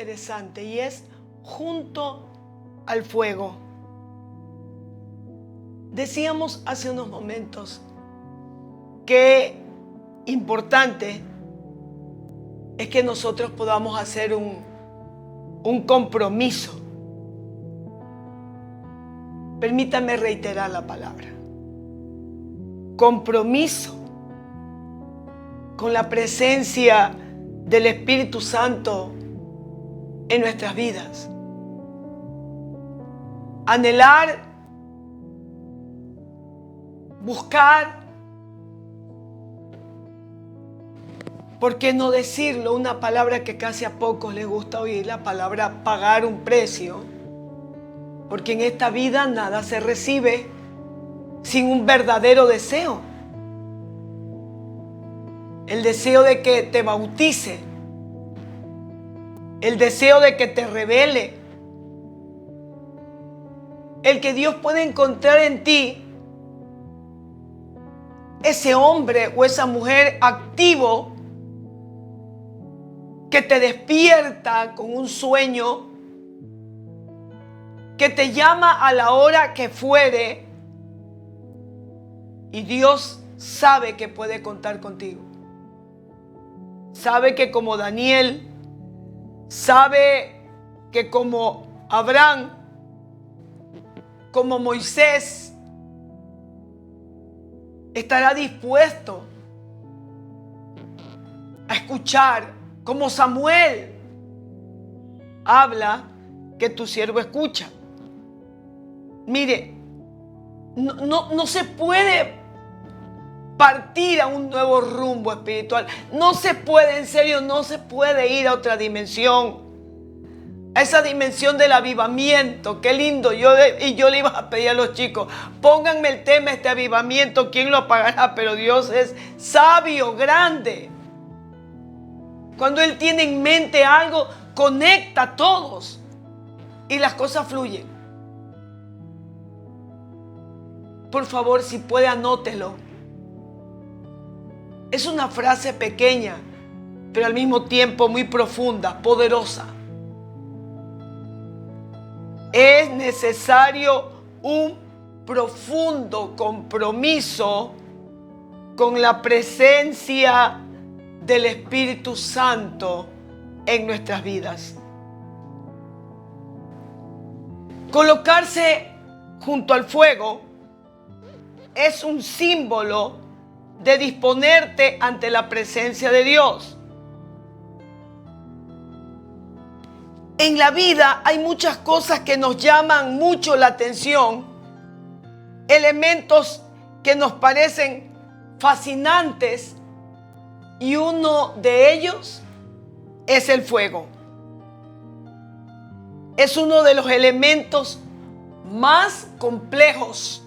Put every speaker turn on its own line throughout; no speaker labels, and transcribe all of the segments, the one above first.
interesante y es junto al fuego. Decíamos hace unos momentos que importante es que nosotros podamos hacer un compromiso. Permítame reiterar la palabra. Compromiso con la presencia del Espíritu Santo en nuestras vidas. Anhelar, buscar, ¿por qué no decirlo? Una palabra que casi a pocos les gusta oír, la palabra pagar un precio. Porque en esta vida nada se recibe sin un verdadero deseo. El deseo de que te bautice. El deseo de que te revele. El que Dios pueda encontrar en ti ese hombre o esa mujer activo que te despierta con un sueño, que te llama a la hora que fuere y Dios sabe que puede contar contigo. Sabe que como Daniel, sabe que como Abraham, como Moisés, estará dispuesto a escuchar, como Samuel habla que tu siervo escucha. Mire, no se puede partir a un nuevo rumbo espiritual. No se puede, en serio, no se puede ir a otra dimensión. A esa dimensión del avivamiento. Qué lindo. Yo le iba a pedir a los chicos, pónganme el tema, este avivamiento, ¿quién lo apagará? Pero Dios es sabio, grande. Cuando Él tiene en mente algo, conecta a todos y las cosas fluyen. Por favor, si puede, anótelo. Es una frase pequeña, pero al mismo tiempo muy profunda, poderosa. Es necesario un profundo compromiso con la presencia del Espíritu Santo en nuestras vidas. Colocarse junto al fuego es un símbolo de disponerte ante la presencia de Dios. En la vida hay muchas cosas que nos llaman mucho la atención, elementos que nos parecen fascinantes, y uno de ellos es el fuego. Es uno de los elementos más complejos.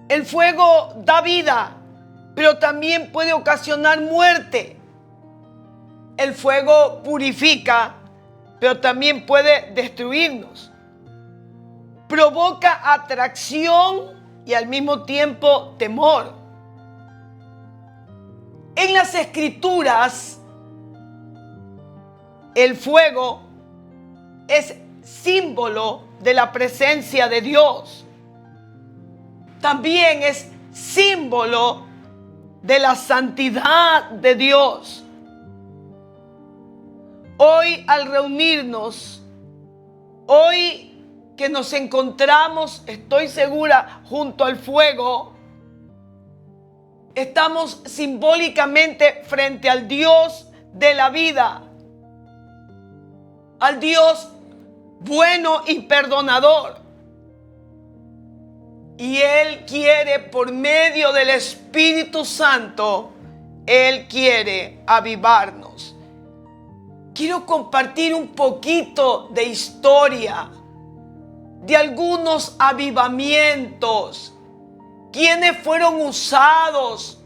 El fuego da vida, pero también puede ocasionar muerte. El fuego purifica, pero también puede destruirnos. Provoca atracción y al mismo tiempo temor. En las Escrituras, el fuego es símbolo de la presencia de Dios. También es símbolo de la santidad de Dios. Hoy, al reunirnos, hoy que nos encontramos, estoy segura, junto al fuego, estamos simbólicamente frente al Dios de la vida, al Dios bueno y perdonador. Y Él quiere, por medio del Espíritu Santo, Él quiere avivarnos. Quiero compartir un poquito de historia de algunos avivamientos. ¿Quiénes fueron usados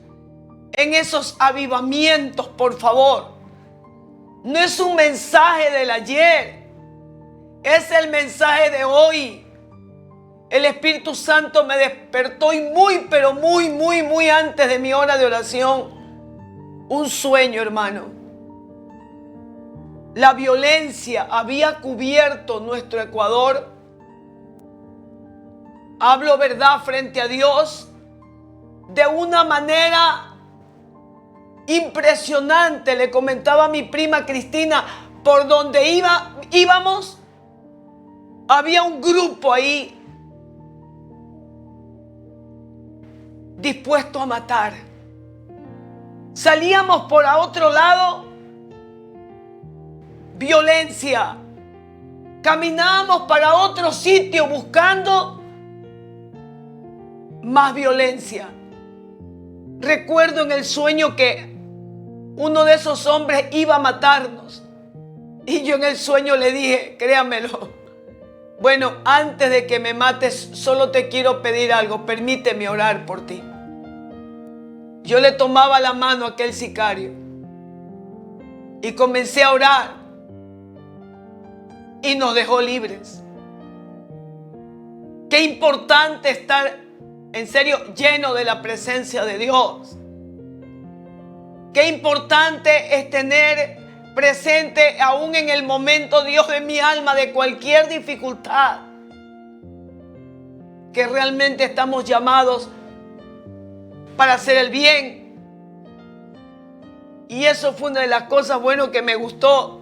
en esos avivamientos, por favor? No es un mensaje del ayer, es el mensaje de hoy. El Espíritu Santo me despertó y pero muy antes de mi hora de oración, un sueño, hermano. la violencia había cubierto nuestro Ecuador. Hablo verdad frente a Dios de una manera impresionante. Le comentaba a mi prima Cristina, por donde íbamos, había un grupo ahí dispuesto a matar. Salíamos por a otro lado, violencia. Caminábamos para otro sitio buscando más violencia. Recuerdo en el sueño que uno de esos hombres iba a matarnos. Y yo en el sueño le dije, créamelo, bueno, antes de que me mates, solo te quiero pedir algo, permíteme orar por ti. Yo le tomaba la mano a aquel sicario y comencé a orar y nos dejó libres. Qué importante estar, en serio, lleno de la presencia de Dios. Qué importante es tener presente aún en el momento, Dios de mi alma, de cualquier dificultad, que realmente estamos llamados para hacer el bien. Y eso fue una de las cosas buenas que me gustó,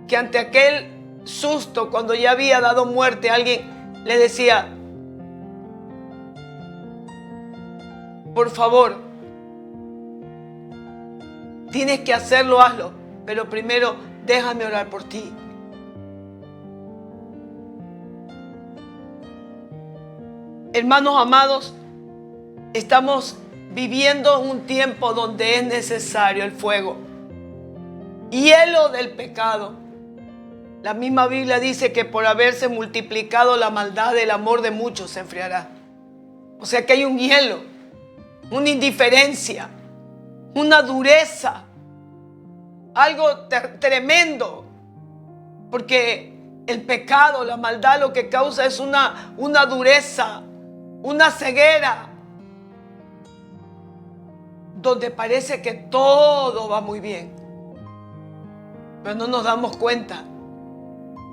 que ante aquel susto, cuando ya había dado muerte a alguien, le decía, por favor, tienes que hacerlo, hazlo, pero primero déjame orar por ti. Hermanos amados, estamos viviendo un tiempo donde es necesario el fuego, hielo del pecado. La misma Biblia dice que por haberse multiplicado la maldad, el amor de muchos se enfriará. O sea que hay un hielo, una indiferencia, una dureza, algo tremendo, porque el pecado, la maldad, lo que causa es una dureza, una ceguera, donde parece que todo va muy bien, pero no nos damos cuenta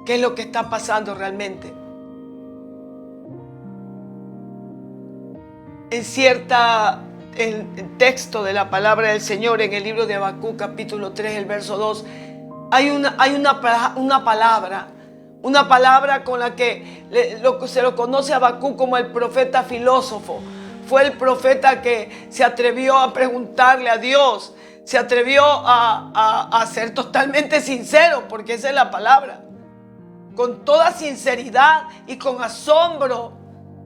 qué es lo que está pasando realmente. En el texto de la palabra del Señor, en el libro de Habacuc, capítulo 3, el verso 2, hay una palabra con la que se lo conoce a Habacuc como el profeta filósofo. Fue el profeta que se atrevió a preguntarle a Dios, se atrevió a ser totalmente sincero, porque esa es la palabra. Con toda sinceridad y con asombro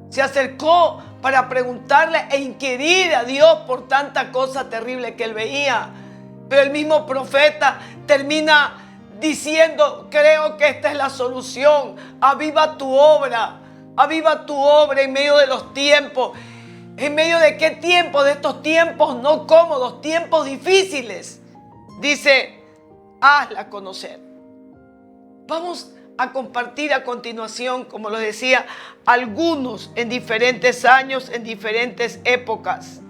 se acercó para preguntarle e inquirir a Dios por tanta cosa terrible que él veía. Pero el mismo profeta termina diciendo, creo que esta es la solución. Aviva tu obra en medio de los tiempos. ¿En medio de qué tiempo? De estos tiempos no cómodos, tiempos difíciles. Dice, hazla conocer. Vamos a compartir a continuación, como lo decía, algunos en diferentes años, en diferentes épocas.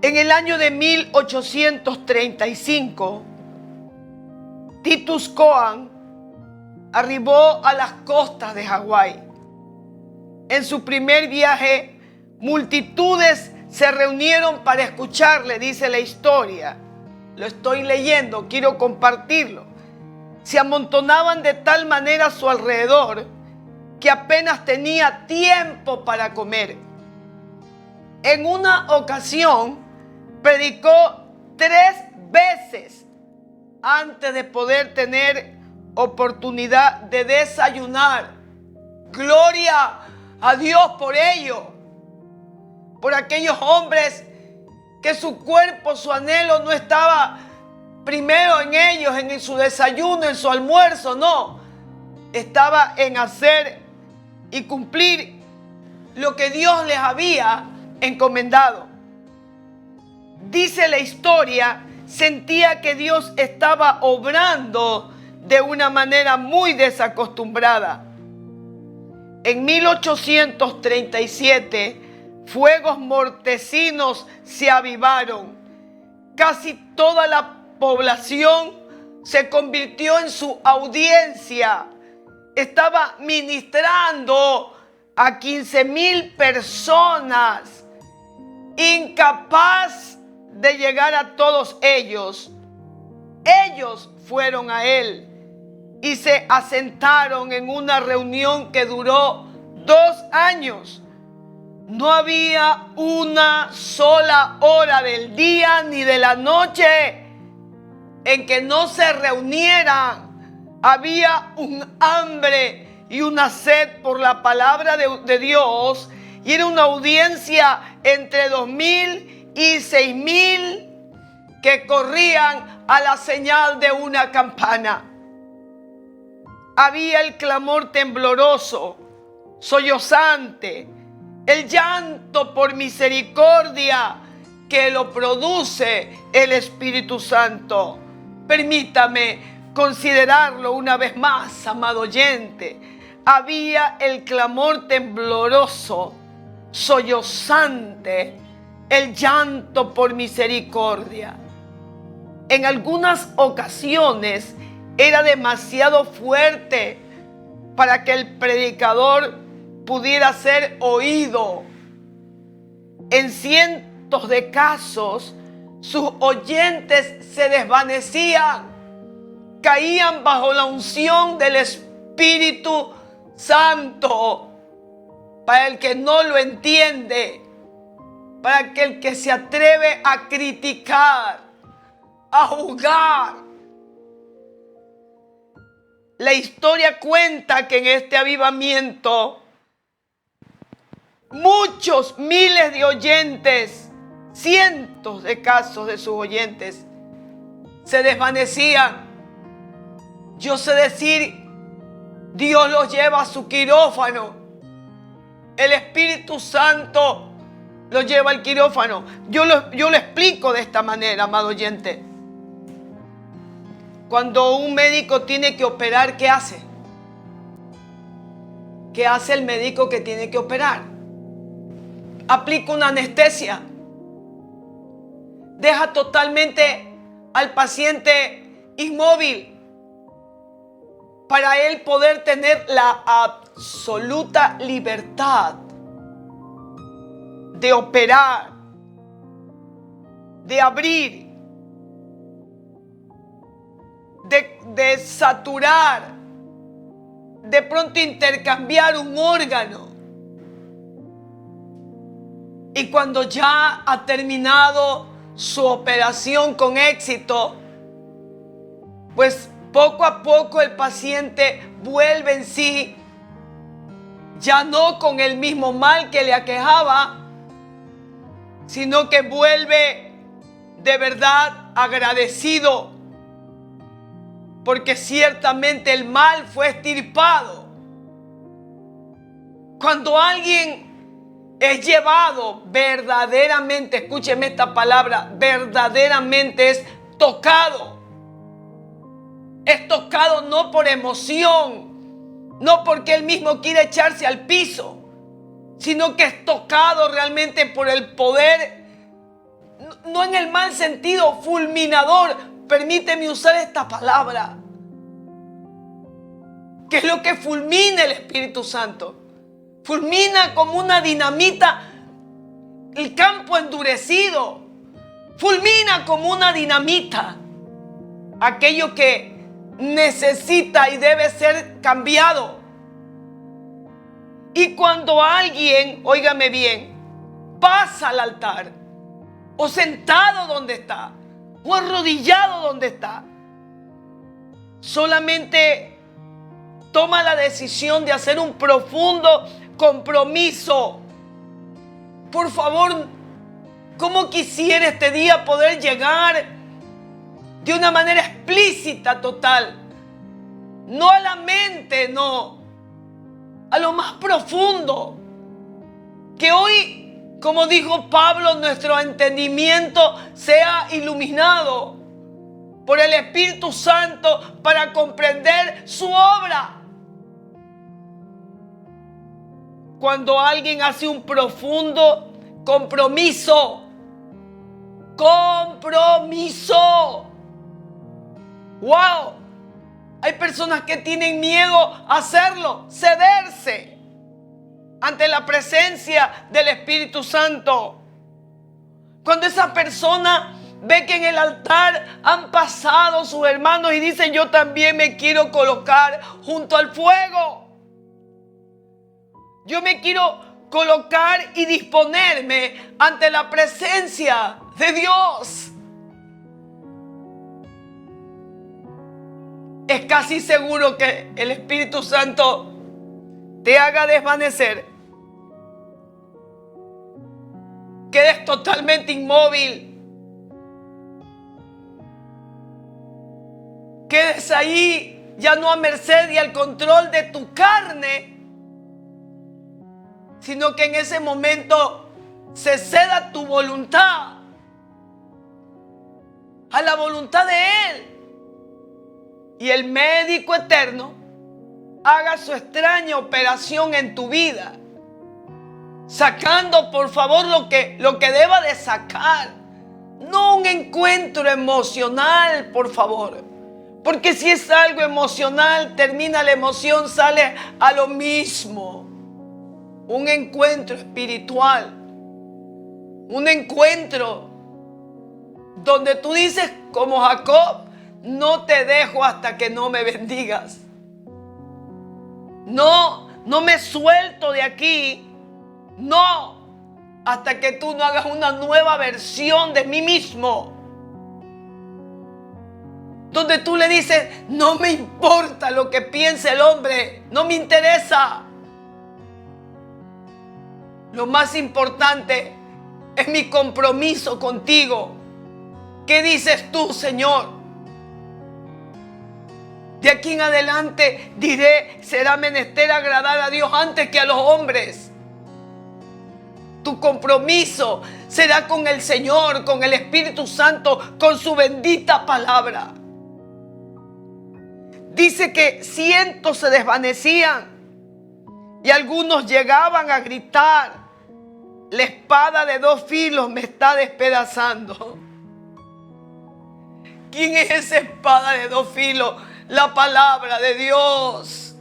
En el año de 1835, Titus Coan arribó a las costas de Hawái. En su primer viaje, multitudes se reunieron para escucharle, dice la historia. Lo estoy leyendo, quiero compartirlo. Se amontonaban de tal manera a su alrededor que apenas tenía tiempo para comer. En una ocasión, predicó 3 veces antes de poder tener oportunidad de desayunar. Gloria a Dios por ello, por aquellos hombres que su cuerpo, su anhelo no estaba primero en ellos, en su desayuno, en su almuerzo, no. Estaba en hacer y cumplir lo que Dios les había encomendado. Dice la historia, sentía que Dios estaba obrando de una manera muy desacostumbrada. En 1837, fuegos mortecinos se avivaron. Casi toda la población se convirtió en su audiencia. Estaba ministrando a 15,000 personas, incapaz de llegar a todos ellos. Ellos fueron a él y se asentaron en una reunión que duró 2 años. No había una sola hora del día ni de la noche en que no se reunieran. Había un hambre y una sed por la palabra de Dios, y era una audiencia entre 2,000 y 6,000 que corrían a la señal de una campana. Había el clamor tembloroso, sollozante, el llanto por misericordia que lo produce el Espíritu Santo. Permítame considerarlo una vez más, amado oyente. Había el clamor tembloroso, sollozante, el llanto por misericordia. En algunas ocasiones era demasiado fuerte para que el predicador pudiera ser oído. En cientos de casos, sus oyentes se desvanecían, caían bajo la unción del Espíritu Santo. Para el que no lo entiende, para el que se atreve a criticar, a juzgar. La historia cuenta que en este avivamiento muchos miles de oyentes, cientos de casos de sus oyentes, se desvanecían. Yo sé decir, Dios los lleva a su quirófano. El Espíritu Santo lo lleva al quirófano. Yo lo explico de esta manera, amado oyente. Cuando un médico tiene que operar, ¿qué hace? ¿Qué hace el médico que tiene que operar? Aplica una anestesia. Deja totalmente al paciente inmóvil para él poder tener la absoluta libertad de operar, de abrir, de saturar, de pronto intercambiar un órgano. Y cuando ya ha terminado su operación con éxito, pues poco a poco el paciente vuelve en sí, ya no con el mismo mal que le aquejaba, sino que vuelve de verdad agradecido, porque ciertamente el mal fue extirpado. Cuando alguien es llevado verdaderamente, escúcheme esta palabra, verdaderamente es tocado. Es tocado no por emoción, no porque él mismo quiere echarse al piso, sino que es tocado realmente por el poder, no en el mal sentido, fulminador. Permíteme usar esta palabra, que es lo que fulmina el Espíritu Santo. Fulmina como una dinamita el campo endurecido. Fulmina como una dinamita aquello que necesita y debe ser cambiado. Y cuando alguien, óigame bien, pasa al altar, o sentado donde está, o arrodillado donde está, solamente toma la decisión de hacer un profundo compromiso. Por favor, ¿cómo quisiera este día poder llegar de una manera explícita, total? No a la mente, no, a lo más profundo. Que hoy, como dijo Pablo, nuestro entendimiento sea iluminado por el Espíritu Santo para comprender su obra. Cuando alguien hace un profundo compromiso, ¡Wow! Hay personas que tienen miedo a hacerlo, cederse ante la presencia del Espíritu Santo. Cuando esa persona ve que en el altar han pasado sus hermanos y dicen: yo también me quiero colocar junto al fuego. Yo me quiero colocar y disponerme ante la presencia de Dios. Es casi seguro que el Espíritu Santo te haga desvanecer. Quedes totalmente inmóvil. Quedes ahí ya no a merced y al control de tu carne, sino que en ese momento se ceda tu voluntad a la voluntad de Él. Y el médico eterno haga su extraña operación en tu vida, sacando por favor lo que deba de sacar. No un encuentro emocional, por favor. Porque si es algo emocional, termina la emoción, sale a lo mismo. Un encuentro espiritual. Un encuentro donde tú dices como Jacob: no te dejo hasta que no me bendigas. No me suelto de aquí. No, hasta que tú no hagas una nueva versión de mí mismo. Donde tú le dices: no me importa lo que piense el hombre, no me interesa. Lo más importante es mi compromiso contigo. ¿Qué dices tú, Señor? De aquí en adelante diré: será menester agradar a Dios antes que a los hombres. Tu compromiso será con el Señor, con el Espíritu Santo, con su bendita palabra. Dice que cientos se desvanecían y algunos llegaban a gritar: la espada de dos filos me está despedazando. ¿Quién es esa espada de dos filos? La palabra de Dios.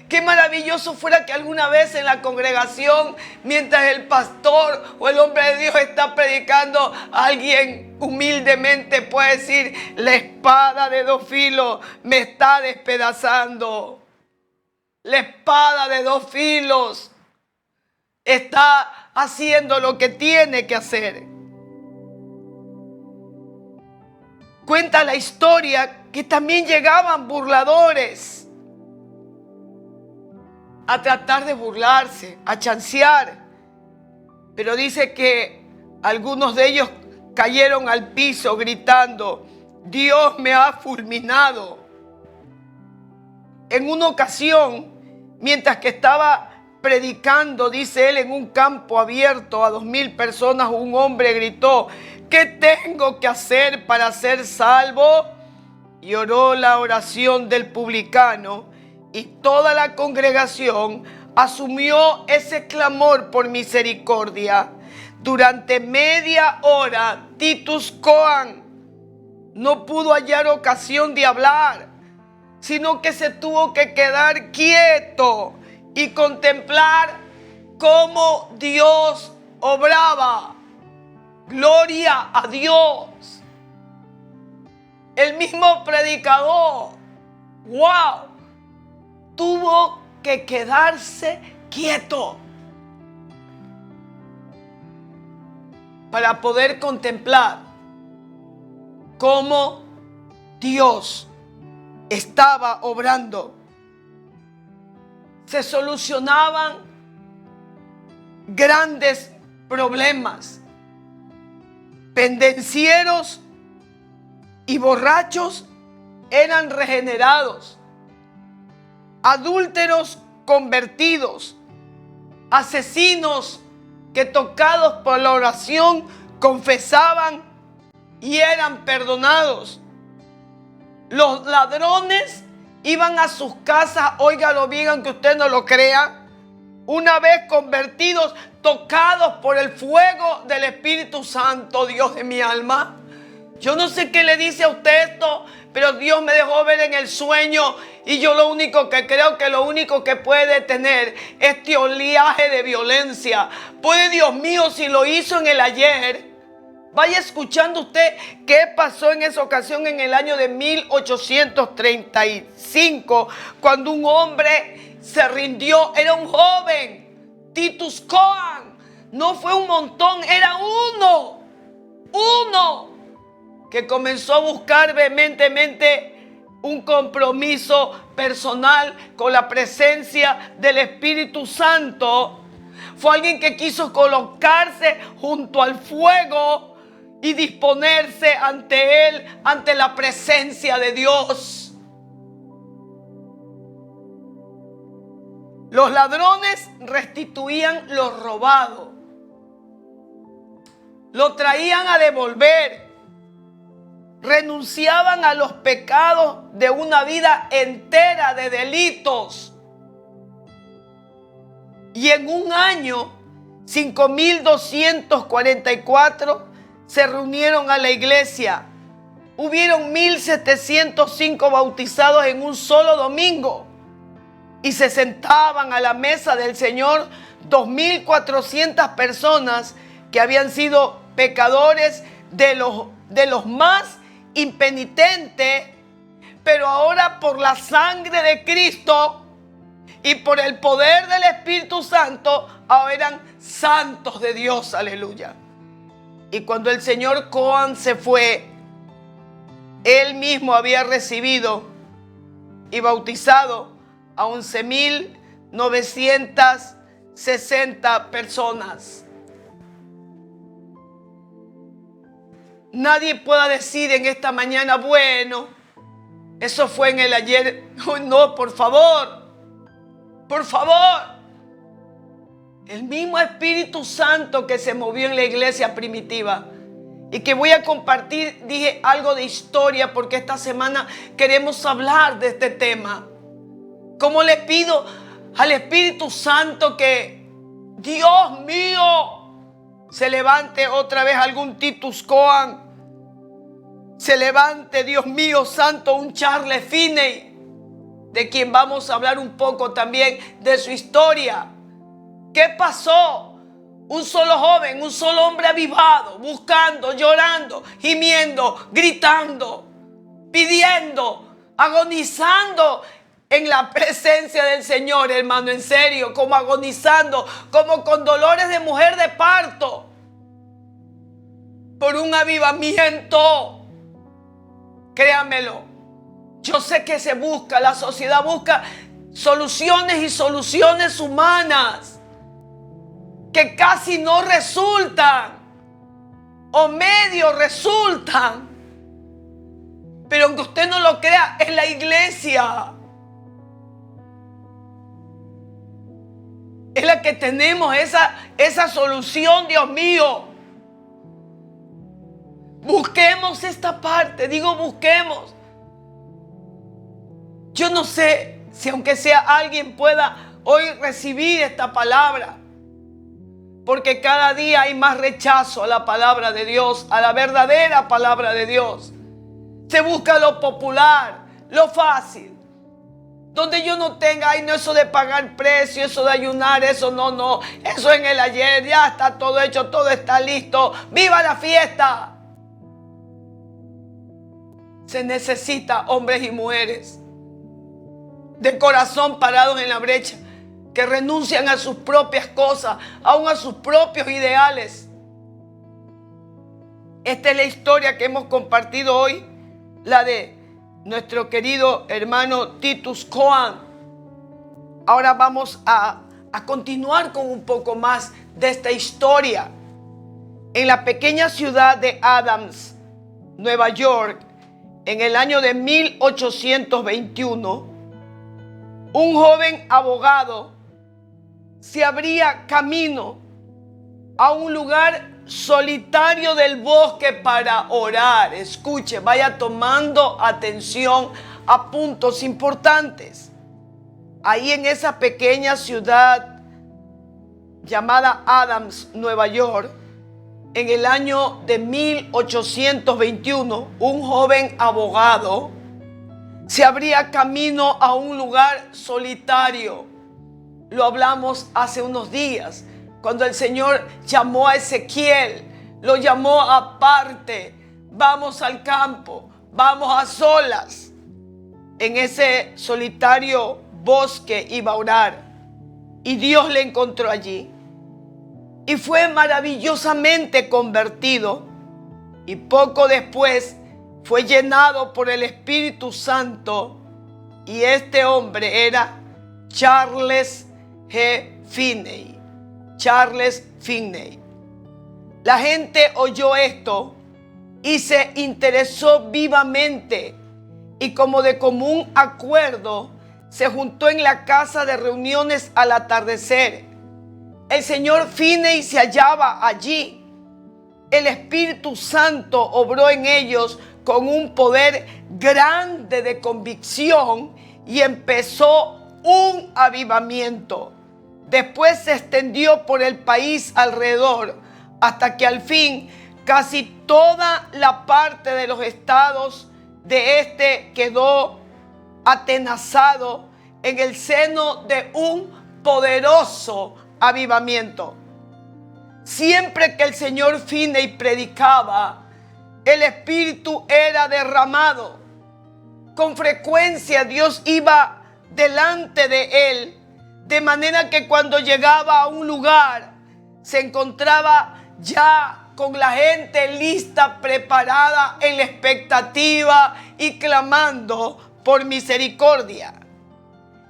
Qué maravilloso fuera que alguna vez en la congregación, mientras el pastor o el hombre de Dios está predicando, alguien humildemente puede decir: la espada de dos filos me está despedazando. La espada de dos filos está haciendo lo que tiene que hacer. Cuenta la historia que también llegaban burladores a tratar de burlarse, a chancear. Pero dice que algunos de ellos cayeron al piso gritando: Dios me ha fulminado. En una ocasión, mientras que estaba predicando, dice él, en un campo abierto a 2,000 personas, un hombre gritó: ¿qué tengo que hacer para ser salvo? Y oró la oración del publicano, y toda la congregación asumió ese clamor por misericordia. Durante media hora, Titus Coan no pudo hallar ocasión de hablar, sino que se tuvo que quedar quieto y contemplar cómo Dios obraba. Gloria a Dios. El mismo predicador, wow, tuvo que quedarse quieto para poder contemplar cómo Dios estaba obrando. Se solucionaban grandes problemas. Pendencieros y borrachos eran regenerados. Adúlteros convertidos. Asesinos que, tocados por la oración, confesaban y eran perdonados. Los ladrones iban a sus casas, óigalo bien aunque usted no lo crea, una vez convertidos, tocados por el fuego del Espíritu Santo. Dios de mi alma, Yo no sé qué le dice a usted esto, pero Dios me dejó ver en el sueño y yo lo único que creo que lo único que puede detener este oleaje de violencia. Puede, Dios mío, si lo hizo en el ayer, vaya escuchando usted qué pasó en esa ocasión en el año de 1835, cuando un hombre se rindió. Era un joven, Titus Coan. No fue un montón, era uno que comenzó a buscar vehementemente un compromiso personal con la presencia del Espíritu Santo. Fue alguien que quiso colocarse junto al fuego y disponerse ante él, ante la presencia de Dios. Los ladrones restituían lo robado, lo traían a devolver, renunciaban a los pecados de una vida entera de delitos. Y en un año, 5,244 se reunieron a la iglesia. Hubieron 1,705 bautizados en un solo domingo. Y se sentaban a la mesa del Señor 2,400 personas que habían sido pecadores de los más impenitentes, pero ahora por la sangre de Cristo y por el poder del Espíritu Santo, ahora eran santos de Dios, aleluya. Y cuando el señor Coan se fue, él mismo había recibido y bautizado a 11,960 personas. Nadie pueda decir en esta mañana, bueno, eso fue en el ayer. No, por favor, por favor. El mismo Espíritu Santo que se movió en la iglesia primitiva y que voy a compartir, dije algo de historia porque esta semana queremos hablar de este tema. Como le pido al Espíritu Santo que, Dios mío, se levante otra vez algún Titus Coan. Se levante, Dios mío santo, un Charles Finney, de quien vamos a hablar un poco también de su historia. ¿Qué pasó? Un solo joven, un solo hombre avivado, buscando, llorando, gimiendo, gritando, pidiendo, agonizando en la presencia del Señor, hermano, en serio, como agonizando, como con dolores de mujer de parto, por un avivamiento. Créanmelo, yo sé que se busca, la sociedad busca soluciones y soluciones humanas que casi no resultan o medio resultan. Pero aunque usted no lo crea, es la iglesia. Es la que tenemos esa solución, Dios mío. Busquemos esta parte, digo busquemos. Yo no sé si aunque sea alguien pueda hoy recibir esta palabra, porque cada día hay más rechazo a la palabra de Dios, a la verdadera palabra de Dios. Se busca lo popular, lo fácil, donde yo no tenga, no, eso de pagar precio, eso de ayunar, eso no, eso en el ayer, ya está todo hecho, todo está listo, ¡viva la fiesta! Se necesita hombres y mujeres de corazón parados en la brecha, que renuncian a sus propias cosas, aún a sus propios ideales. Esta es la historia que hemos compartido hoy, la de nuestro querido hermano Titus Coan. Ahora vamos a continuar con un poco más de esta historia. En la pequeña ciudad de Adams, Nueva York, en el año de 1821, un joven abogado se abría camino a un lugar solitario del bosque para orar. Escuche, vaya tomando atención a puntos importantes. Ahí en esa pequeña ciudad llamada Adams, Nueva York, en el año de 1821, un joven abogado se abría camino a un lugar solitario. Lo hablamos hace unos días, cuando el Señor llamó a Ezequiel, lo llamó aparte. Vamos al campo, vamos a solas. En ese solitario bosque iba a orar y Dios le encontró allí. Y fue maravillosamente convertido y poco después fue llenado por el Espíritu Santo, y este hombre era Charles G. Finney. Charles Finney. La gente oyó esto y se interesó vivamente, y como de común acuerdo se juntó en la casa de reuniones al atardecer. El señor Finney se hallaba allí. El Espíritu Santo obró en ellos con un poder grande de convicción y empezó un avivamiento. Después se extendió por el país alrededor hasta que al fin casi toda la parte de los estados de este quedó atenazado en el seno de un poderoso avivamiento. Siempre que el señor Finney predicaba, el Espíritu era derramado. Con frecuencia Dios iba delante de él, de manera que cuando llegaba a un lugar se encontraba ya con la gente lista, preparada, en la expectativa y clamando por misericordia.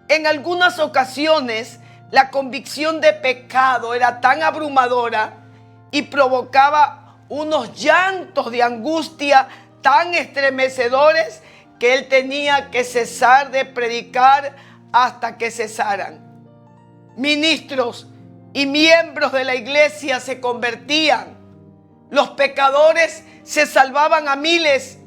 En algunas ocasiones la convicción de pecado era tan abrumadora y provocaba unos llantos de angustia tan estremecedores que él tenía que cesar de predicar hasta que cesaran. Ministros y miembros de la iglesia se convertían. Los pecadores se salvaban a miles,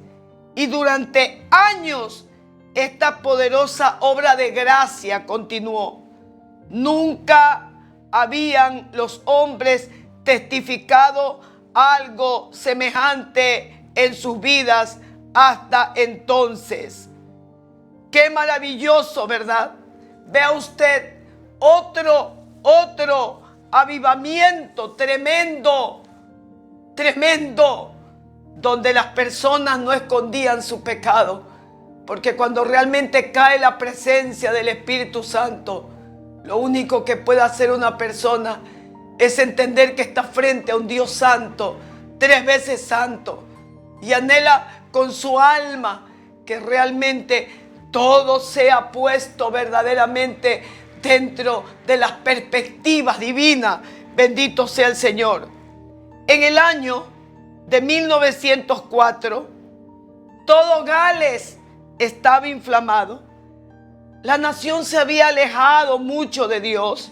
y durante años esta poderosa obra de gracia continuó. Nunca habían los hombres testificado algo semejante en sus vidas hasta entonces. Qué maravilloso, ¿verdad? Vea usted otro avivamiento tremendo, donde las personas no escondían su pecado, porque cuando realmente cae la presencia del Espíritu Santo, lo único que puede hacer una persona es entender que está frente a un Dios santo, 3 veces santo, y anhela con su alma que realmente todo sea puesto verdaderamente dentro de las perspectivas divinas. Bendito sea el Señor. En el año de 1904, todo Gales estaba inflamado. La nación se había alejado mucho de Dios.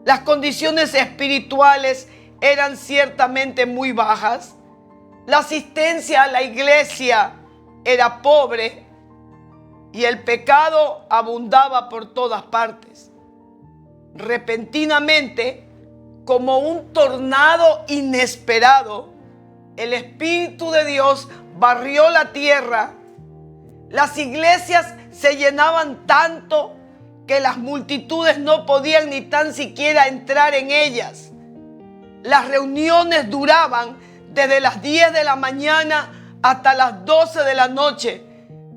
Las condiciones espirituales eran ciertamente muy bajas. La asistencia a la iglesia era pobre y el pecado abundaba por todas partes. Repentinamente, como un tornado inesperado, el Espíritu de Dios barrió la tierra. Las iglesias se llenaban tanto que las multitudes no podían ni tan siquiera entrar en ellas. Las reuniones duraban desde las 10 de la mañana hasta las 12 de la noche.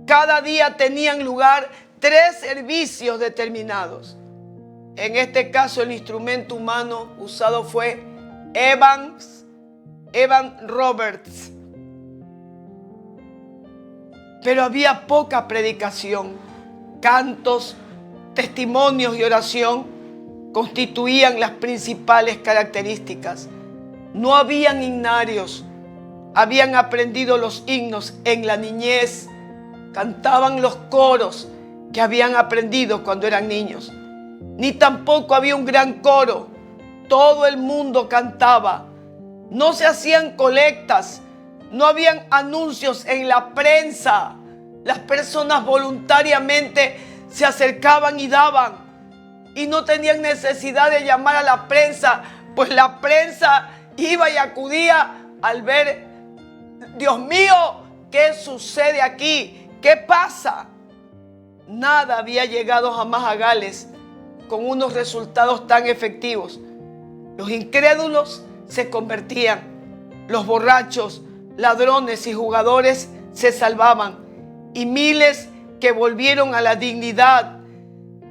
Cada día tenían lugar 3 servicios determinados. En este caso, el instrumento humano usado fue Evan Roberts. Pero había poca predicación. Cantos, testimonios y oración constituían las principales características. No habían himnarios. Habían aprendido los himnos en la niñez. Cantaban los coros que habían aprendido cuando eran niños. Ni tampoco había un gran coro. Todo el mundo cantaba. No se hacían colectas. No habían anuncios en la prensa. Las personas voluntariamente se acercaban y daban. Y no tenían necesidad de llamar a la prensa, pues la prensa iba y acudía al ver, Dios mío, ¿qué sucede aquí? ¿Qué pasa? Nada había llegado jamás a Gales con unos resultados tan efectivos. Los incrédulos se convertían, los borrachos, ladrones y jugadores se salvaban, y miles que volvieron a la dignidad.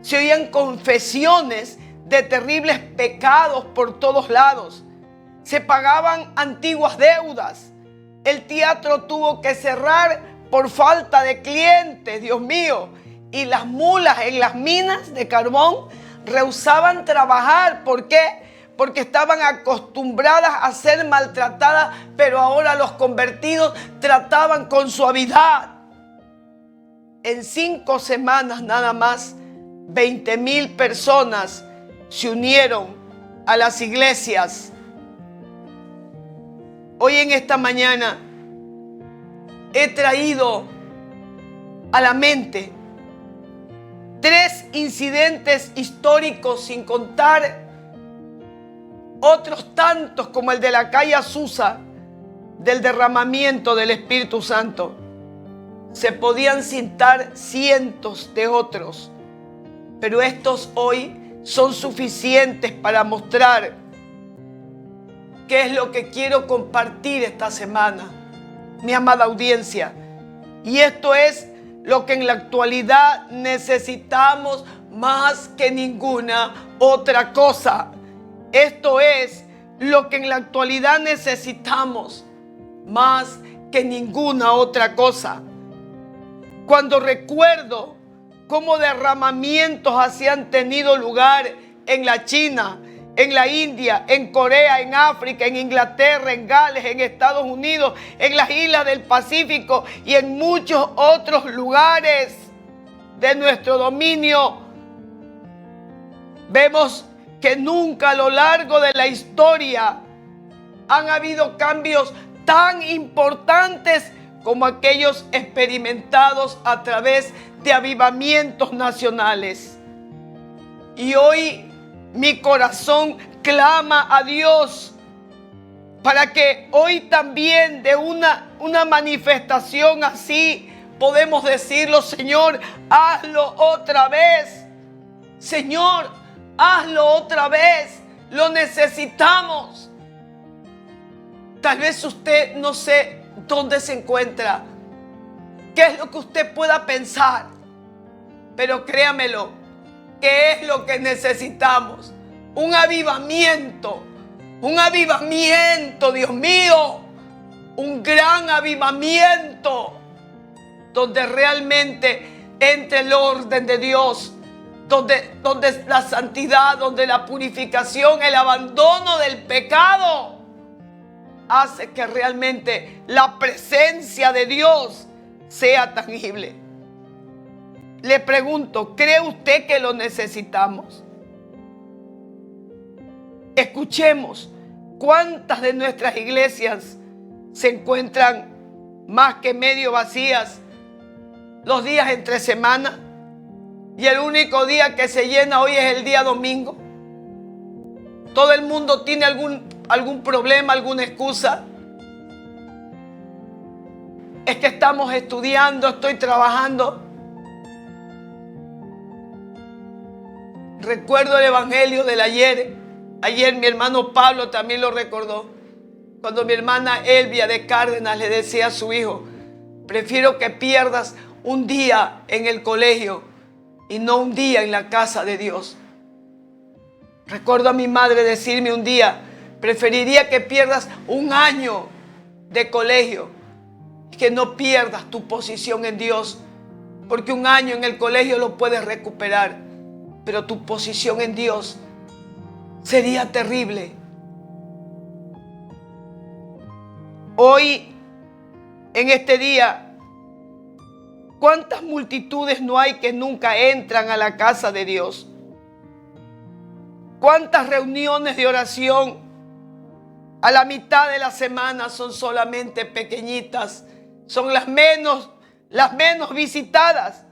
Se oían confesiones de terribles pecados por todos lados. Se pagaban antiguas deudas. El teatro tuvo que cerrar por falta de clientes, Dios mío. Y las mulas en las minas de carbón rehusaban trabajar. ¿Por qué? Porque estaban acostumbradas a ser maltratadas, pero ahora los convertidos trataban con suavidad. En 5 semanas nada más, 20,000 personas se unieron a las iglesias. Hoy en esta mañana he traído a la mente 3 incidentes históricos, sin contar otros tantos como el de la calle Azusa, del derramamiento del Espíritu Santo. Se podían citar cientos de otros, pero estos hoy son suficientes para mostrar qué es lo que quiero compartir esta semana, mi amada audiencia. Y esto es lo que en la actualidad necesitamos más que ninguna otra cosa. Esto es lo que en la actualidad necesitamos más que ninguna otra cosa. Cuando recuerdo cómo derramamientos así han tenido lugar en la China, en la India, en Corea, en África, en Inglaterra, en Gales, en Estados Unidos, en las islas del Pacífico y en muchos otros lugares de nuestro dominio, vemos que nunca a lo largo de la historia han habido cambios tan importantes como aquellos experimentados a través de avivamientos nacionales. Y hoy mi corazón clama a Dios para que hoy también de una manifestación así podemos decirlo: Señor, hazlo otra vez. Señor, hazlo otra vez. Lo necesitamos. Tal vez usted no sé dónde se encuentra, qué es lo que usted pueda pensar, pero créamelo, que es lo que necesitamos. Un avivamiento, Dios mío, un gran avivamiento, donde realmente entre el orden de Dios, donde la santidad, donde la purificación, el abandono del pecado hace que realmente la presencia de Dios sea tangible. Le pregunto, ¿cree usted que lo necesitamos? Escuchemos, ¿cuántas de nuestras iglesias se encuentran más que medio vacías los días entre semana? Y el único día que se llena hoy es el día domingo. Todo el mundo tiene algún problema, alguna excusa. Es que estamos estudiando, estoy trabajando. Recuerdo el evangelio del ayer. Ayer mi hermano Pablo también lo recordó. Cuando mi hermana Elvia de Cárdenas le decía a su hijo: prefiero que pierdas un día en el colegio y no un día en la casa de Dios. Recuerdo a mi madre decirme un día: preferiría que pierdas un año de colegio y que no pierdas tu posición en Dios, porque un año en el colegio lo puedes recuperar, pero tu posición en Dios sería terrible. Hoy, en este día, ¿cuántas multitudes no hay que nunca entran a la casa de Dios? ¿Cuántas reuniones de oración a la mitad de la semana son solamente pequeñitas? Son las menos visitadas.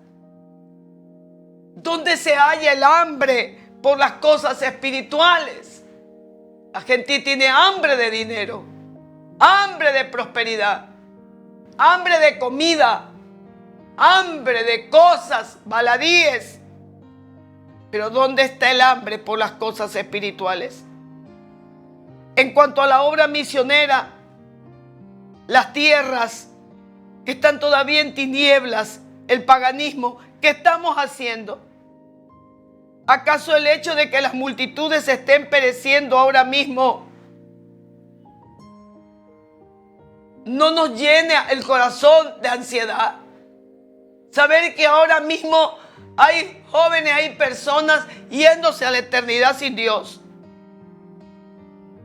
¿Dónde se halla el hambre por las cosas espirituales? La gente tiene hambre de dinero, hambre de prosperidad, hambre de comida, hambre de cosas, baladíes. Pero ¿dónde está el hambre por las cosas espirituales? En cuanto a la obra misionera, las tierras que están todavía en tinieblas, el paganismo, ¿qué estamos haciendo? ¿Acaso el hecho de que las multitudes estén pereciendo ahora mismo no nos llena el corazón de ansiedad? Saber que ahora mismo hay jóvenes, hay personas yéndose a la eternidad sin Dios.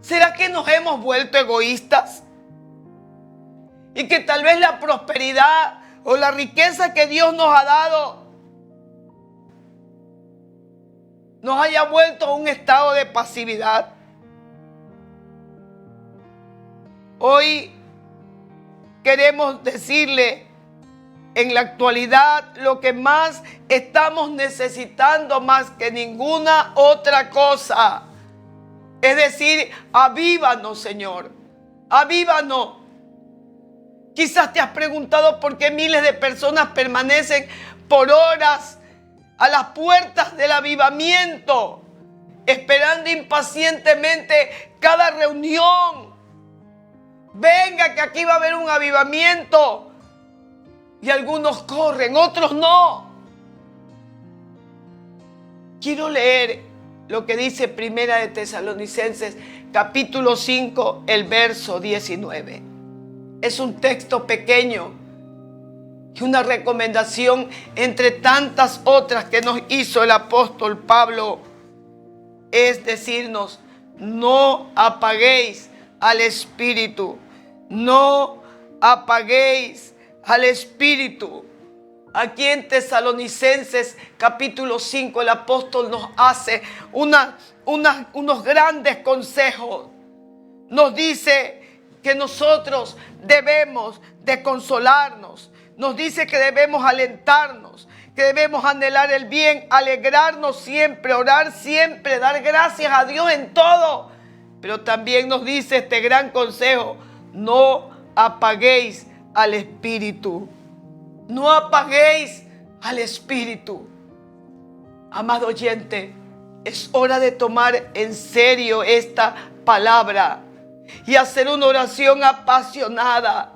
¿Será que nos hemos vuelto egoístas? Y que tal vez la prosperidad o la riqueza que Dios nos ha dado nos haya vuelto a un estado de pasividad. Hoy queremos decirle, en la actualidad, lo que más estamos necesitando más que ninguna otra cosa. Es decir, avívanos, Señor. Avívanos. Quizás te has preguntado por qué miles de personas permanecen por horas a las puertas del avivamiento, esperando impacientemente cada reunión. Venga, que aquí va a haber un avivamiento. Y algunos corren, otros no. Quiero leer lo que dice Primera de Tesalonicenses, capítulo 5, el verso 19. Es un texto pequeño y una recomendación entre tantas otras que nos hizo el apóstol Pablo. Es decirnos, no apaguéis al Espíritu. No apaguéis al Espíritu. Aquí en Tesalonicenses capítulo 5 el apóstol nos hace unos grandes consejos. Nos dice que nosotros debemos de consolarnos. Nos dice que debemos alentarnos, que debemos anhelar el bien, alegrarnos siempre, orar siempre, dar gracias a Dios en todo. Pero también nos dice este gran consejo: no apaguéis al Espíritu. No apaguéis al Espíritu. Amado oyente, es hora de tomar en serio esta palabra y hacer una oración apasionada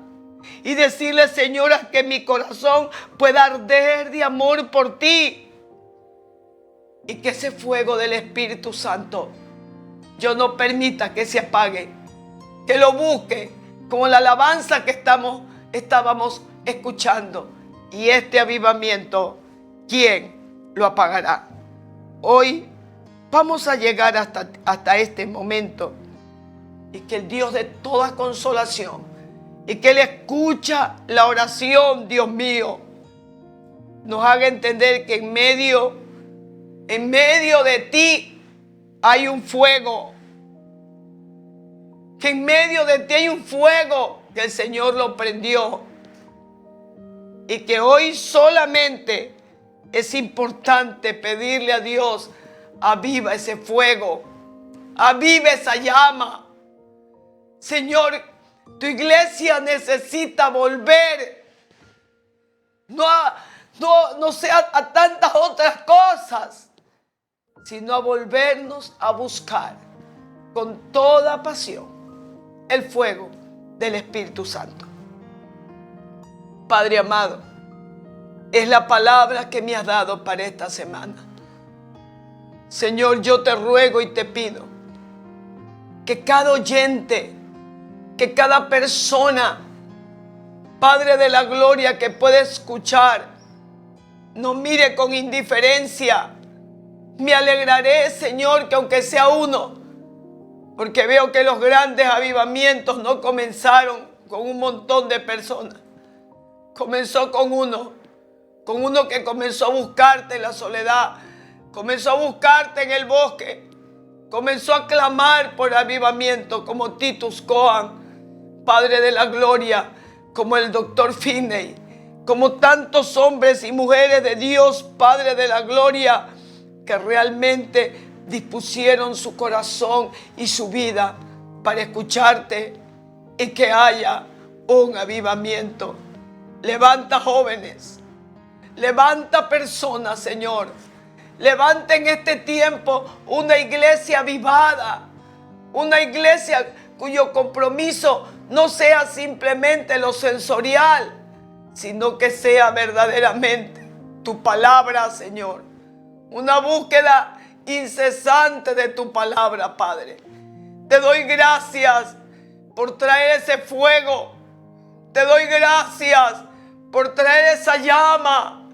y decirle: Señora, que mi corazón pueda arder de amor por ti, y que ese fuego del Espíritu Santo yo no permita que se apague, que lo busque, como la alabanza que estábamos escuchando. Y este avivamiento, ¿quién lo apagará? Hoy vamos a llegar hasta este momento, y que el Dios de toda consolación, y que Él escucha la oración, Dios mío, nos haga entender que en medio de ti hay un fuego, que en medio de ti hay un fuego, que el Señor lo prendió, y que hoy solamente es importante pedirle a Dios: aviva ese fuego, aviva esa llama. Señor, tu iglesia necesita volver, no sea a tantas otras cosas, sino a volvernos a buscar con toda pasión el fuego del Espíritu Santo. Padre amado, es la palabra que me has dado para esta semana. Señor, yo te ruego y te pido que cada oyente, que cada persona, Padre de la gloria, que puede escuchar, no mire con indiferencia. Me alegraré, Señor, que aunque sea uno, porque veo que los grandes avivamientos no comenzaron con un montón de personas. Comenzó con uno que comenzó a buscarte en la soledad, comenzó a buscarte en el bosque, comenzó a clamar por avivamiento, como Titus Cohen, Padre de la gloria, como el doctor Finney, como tantos hombres y mujeres de Dios, Padre de la gloria, que realmente dispusieron su corazón y su vida para escucharte y que haya un avivamiento. Levanta jóvenes, levanta personas, Señor. Levanta en este tiempo una iglesia avivada, una iglesia cuyo compromiso no sea simplemente lo sensorial, sino que sea verdaderamente tu palabra, Señor. Una búsqueda incesante de tu palabra, Padre. Te doy gracias por traer ese fuego. Te doy gracias por traer esa llama.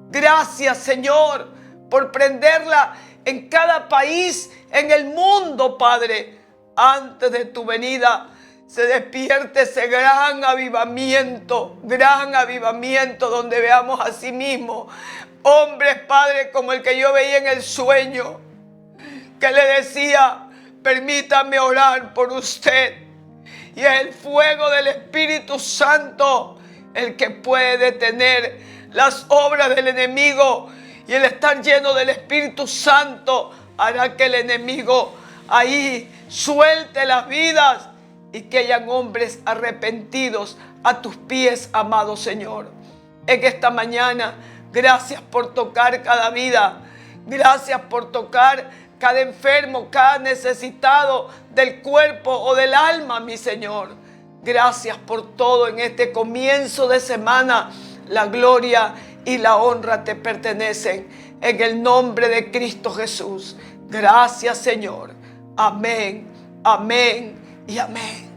Gracias, Señor, por prenderla en cada país, en el mundo, Padre. Antes de tu venida se despierte ese gran avivamiento donde veamos a sí mismo hombres, Padre, como el que yo veía en el sueño, que le decía: permítame orar por usted. Y es el fuego del Espíritu Santo el que puede detener las obras del enemigo. Y el estar lleno del Espíritu Santo hará que el enemigo ahí suelte las vidas y que hayan hombres arrepentidos a tus pies, amado Señor. En esta mañana, gracias por tocar cada vida. Gracias por tocar cada enfermo, cada necesitado del cuerpo o del alma, mi Señor. Gracias por todo en este comienzo de semana. La gloria y la honra te pertenecen en el nombre de Cristo Jesús. Gracias, Señor. Amén, amén y amén.